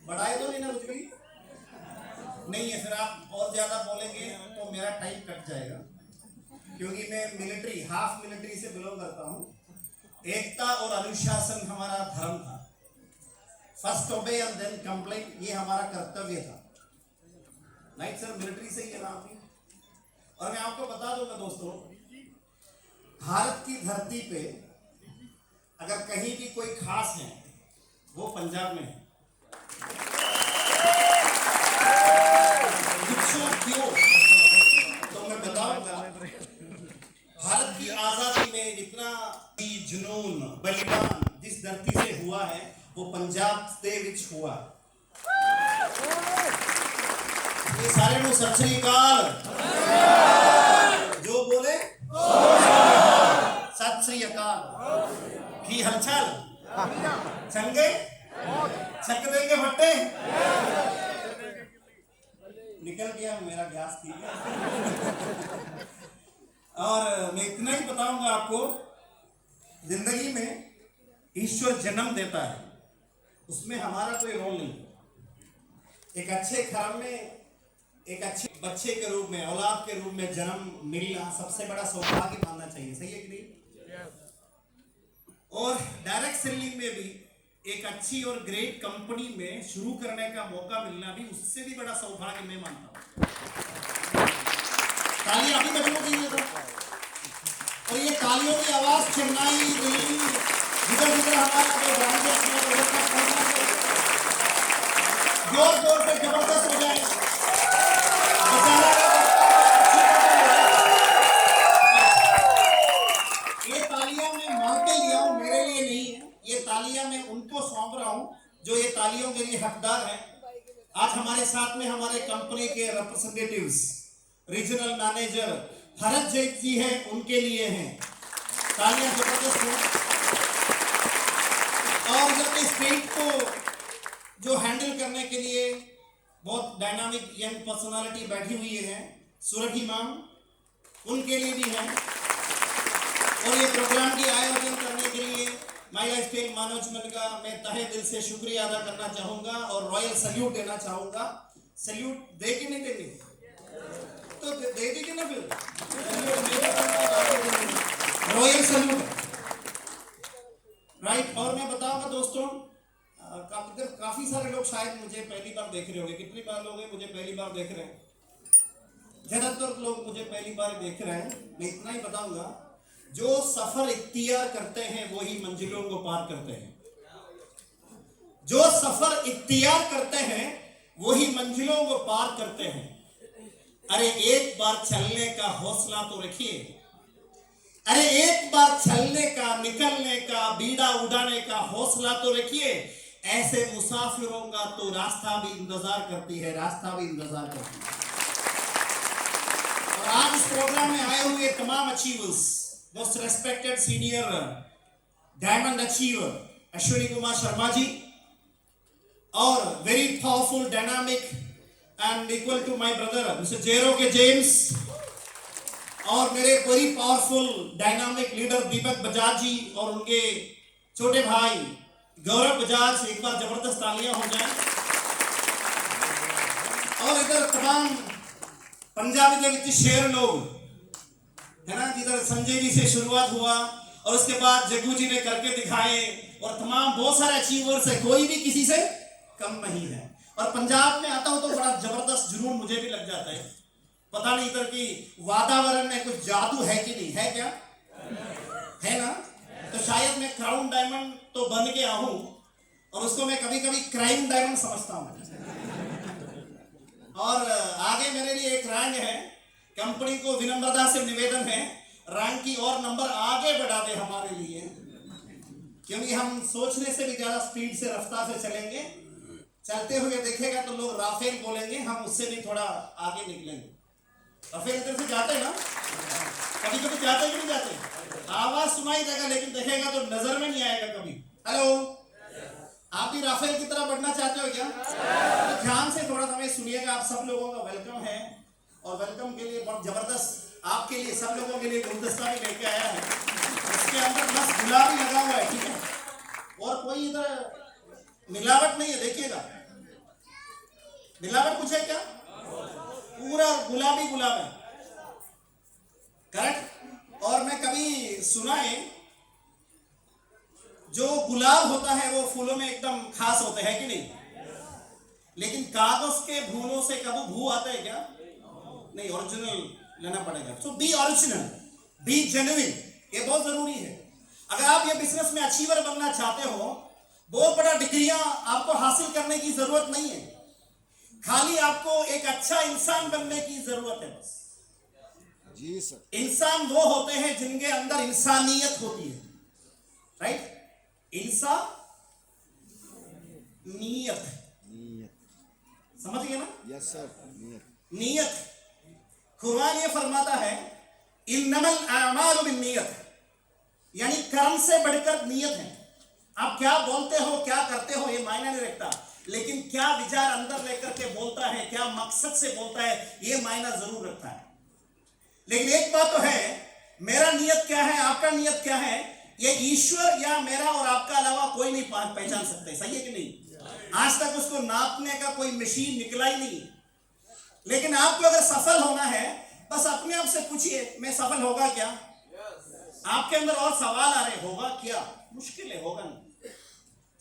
बढ़ाए तो नहीं ना कुछ भी नहीं है। फिर आप और ज्यादा बोलेंगे तो मेरा टाइम कट जाएगा, क्योंकि मैं मिलिट्री, हाफ मिलिट्री से बिलोंग करता हूँ। एकता और अनुशासन हमारा धर्म था। फर्स्ट ओबे एंड देन कंप्लेन, ये हमारा कर्तव्य था। राइट सर, मिलिट्री से ही है नाम। और मैं आपको बता दूंगा दोस्तों, भारत की धरती पे अगर कहीं भी कोई खास है वो पंजाब में है। क्यों? तो मैं बताऊंगा, भारत की आजादी में जितना भी जुनून बलिदान जिस धरती से हुआ है वो पंजाब से विच हुआ। ये सारे नु सत श्री अकाल जो बोले सत श्री अकाल की हलचल चंगे छक देंगे फट्टे। निकल गया मेरा गैस, ठीक है। और मैं इतना ही बताऊंगा आपको, जिंदगी में ईश्वर जन्म देता है, उसमें हमारा कोई रोल नहीं। एक अच्छे घर में एक अच्छे बच्चे के रूप में, औलाद के रूप में जन्म मिलना सबसे बड़ा सौभाग्य मानना चाहिए, सही है कि नहीं? और डायरेक्ट सेलिंग में भी एक अच्छी और ग्रेट कंपनी में शुरू करने का मौका मिलना भी उससे भी बड़ा सौभाग्य मैं मानता हूं। तालियां अभी बजनी चाहिए था। और ये तालियों की आवाज चेन्नई, दिल्ली, जिधर जिधर हमारा जो ब्रांचेस है जोर जोर से जबरदस्त हो जाए। ये तालियां मैं मांग के लिया हूं, मेरे लिए नहीं है। ये तालियां मैं उनको सौंप रहा हूं जो ये तालियों के लिए हकदार हैं। आज हमारे साथ में हमारे कंपनी के representatives, regional manager Bharat Jain ji हैं, उनके लिए हैं तालियां जबरदस्त हो। और जब स्टेट को जो हैंडल करने के लिए बहुत डायनामिक यंग पर्सनालिटी बैठी हुई है, सुरभि मैम, उनके लिए भी है। और ये प्रोग्राम की आयोजन करने के लिए महिला स्टेट मैनेजमेंट का मैं तहे दिल से शुक्रिया अदा करना चाहूंगा और रॉयल सल्यूट देना चाहूंगा। सल्यूट दे के नहीं देंगे तो दे दीजिए ना फिर, रॉयल सल्यूट, राइट। और मैं बताऊंगा दोस्तों, काफी सारे लोग शायद मुझे पहली बार देख रहे होंगे। कितनी बार लोग हैं मुझे पहली बार देख रहे हैं? ज्यादातर लोग मुझे पहली बार देख रहे हैं। मैं इतना ही बताऊंगा, जो सफर इख्तियार करते हैं वही मंजिलों को पार करते हैं। जो सफर इख्तियार करते हैं वही मंजिलों को पार करते हैं। अरे एक बार चलने का हौसला तो रखिए, अरे एक बार चलने का, निकलने का, बीड़ा उड़ाने का हौसला तो रखिए। ऐसे मुसाफिरों का तो रास्ता भी इंतजार करती है, रास्ता भी इंतजार करती है। और आज इस प्रोग्राम में आए हुए तमाम achievers, most respected senior diamond achiever Ashwini Kumar Sharma ji, और very powerful dynamic and equal to my brother mister Jero K James, और मेरे very powerful dynamic leader Deepak Bajaj ji और उनके छोटे भाई गौरव बजाज। एक बार जबरदस्त तालियां हो जाएं। और इधर तमाम पंजाबी के विच शेर लोग है ना, जिधर संजय जी से शुरुआत हुआ और उसके बाद जग्गू जी ने करके दिखाए, और तमाम बहुत सारे अचीवर्स है, कोई भी किसी से कम नहीं है। और पंजाब में आता हूं तो बड़ा जबरदस्त जुनून मुझे भी लग जाता है। पता नहीं इधर की वातावरण में कुछ जादू है कि नहीं है, क्या है ना? तो शायद मैं क्राउन डायमंड तो बन के आहूं और उसको मैं कभी कभी क्राइम डायमंड समझता हूं। और आगे मेरे लिए एक रैंक है, कंपनी को विनम्रता से निवेदन है रैंक की और नंबर आगे बढ़ा दे हमारे लिए, क्योंकि हम सोचने से भी ज्यादा स्पीड से, रफ्तार से चलेंगे। चलते हुए देखेगा तो लोग राफेल बोलेंगे, हम उससे भी थोड़ा आगे निकलेंगे। राफेल इधर से जाते हैं ना, कभी कभी जाते हैं कि नहीं जाते, आवाज सुनाई देगा लेकिन देखेगा तो नजर में नहीं आएगा कभी। हेलो, आप भी राफेल की तरह बढ़ना चाहते हो क्या? तो ध्यान से थोड़ा समय सुनिएगा। आप सब लोगों का वेलकम है, और वेलकम के लिए बहुत जबरदस्त आपके लिए, सब लोगों के लिए गुलदस्ता भी लेके आया है। इसके अंदर बस गुलाब ही लगा हुआ है, ठीक है? और कोई इधर मिलावट नहीं है, देखिएगा। मिलावट कुछ है क्या? पूरा गुलाबी गुलाब है, करेक्ट। और मैं कभी सुना है, जो गुलाब होता है वो फूलों में एकदम खास होते हैं कि नहीं, लेकिन कागज के फूलों से कभी भू आता है क्या? नहीं, ओरिजिनल लेना पड़ेगा। सो बी ओरिजिनल, बी जेन्युइन, ये बहुत जरूरी है। अगर आप ये बिजनेस में अचीवर बनना चाहते हो, बहुत बड़ा डिग्रियां आपको हासिल करने की जरूरत नहीं है, खाली आपको एक अच्छा इंसान बनने की जरूरत है बस। जी सर। इंसान वो होते हैं जिनके अंदर इंसानियत होती है, राइट? इंसानियत, समझ गए ना? Yes sir. नियत, कुरान ये फरमाता है इन्नमल अमालु बिन्नियत, यानी कर्म से बढ़कर नियत है। आप क्या बोलते हो, क्या करते हो, ये मायने नहीं रखता, लेकिन क्या विचार अंदर लेकर के बोलता है, क्या मकसद से बोलता है, ये मायना जरूर रखता है। लेकिन एक बात तो है, मेरा नियत क्या है, आपका नियत क्या है, ये ईश्वर या मेरा और आपका अलावा कोई नहीं पहचान सकते, सही है कि नहीं? आज तक उसको नापने का कोई मशीन निकला ही नहीं। लेकिन आपको अगर सफल होना है, बस अपने आप से पूछिए, मैं सफल होगा क्या? आपके अंदर और सवाल आ रहे, होगा क्या? मुश्किल है, होगा नहीं।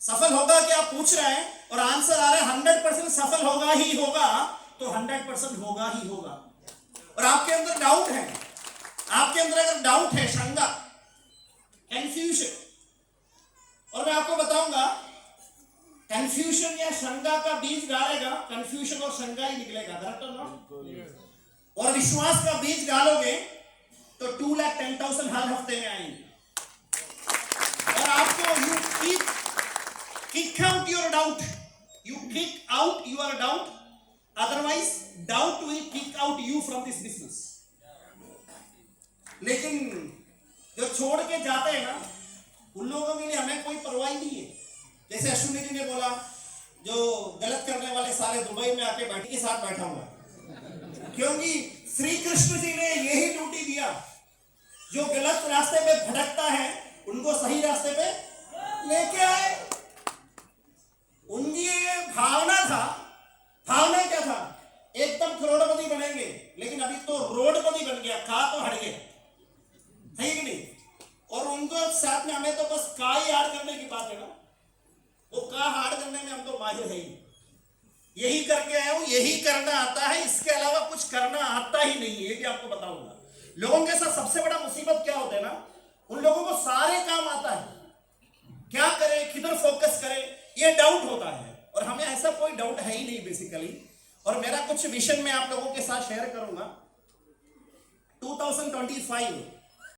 सफल होगा क्या पूछ रहे हैं और आंसर आ रहा है 100% सफल होगा ही होगा, तो 100% होगा ही होगा। और आपके अंदर डाउट है, आपके अंदर अगर डाउट है, शंका, कंफ्यूजन, और मैं आपको बताऊंगा, कंफ्यूजन या शंका का बीज डालेगा, कंफ्यूजन और शंका ही निकलेगा, करेक्ट और नॉट? और विश्वास का बीज डालोगे तो 2,10,000 हर हफ्ते में आएंगे। और आपको you kick out your doubt, you kick out your doubt, otherwise doubt will kick out you from this business। लेकिन जो छोड़ के जाते हैं ना, उन लोगों के लिए हमें कोई परवाह नहीं है। जैसे अश्विनी जी ने बोला, जो गलत करने वाले सारे दुबई में आके बैठे के साथ बैठा हुआ, क्योंकि श्री कृष्ण जी ने यही ड्यूटी दिया, जो गलत रास्ते पे भटकता है उनको सही रास्ते पे लेके आए। उनकी भावना था, भावना क्या था, एकदम करोड़पति बनेंगे, लेकिन अभी तो रोडपति बन गया, का तो हट गया, है कि नहीं? और उनको साथ में हमें तो बस का ही हार करने की बात है ना, वो का हार करने में हम तो माहिर है ही, यही करके आया हूं, यही करना आता है, इसके अलावा कुछ करना आता ही नहीं है, ये भी आपको बताऊंगा। लोगों के साथ सबसे बड़ा मुसीबत क्या होता है ना, उन लोगों को सारे काम आता है, क्या करे, किधर फोकस करे, ये डाउट होता है। और हमें ऐसा कोई डाउट है ही नहीं बेसिकली। और मेरा कुछ विजन मैं आप लोगों के साथ शेयर करूंगा। 2025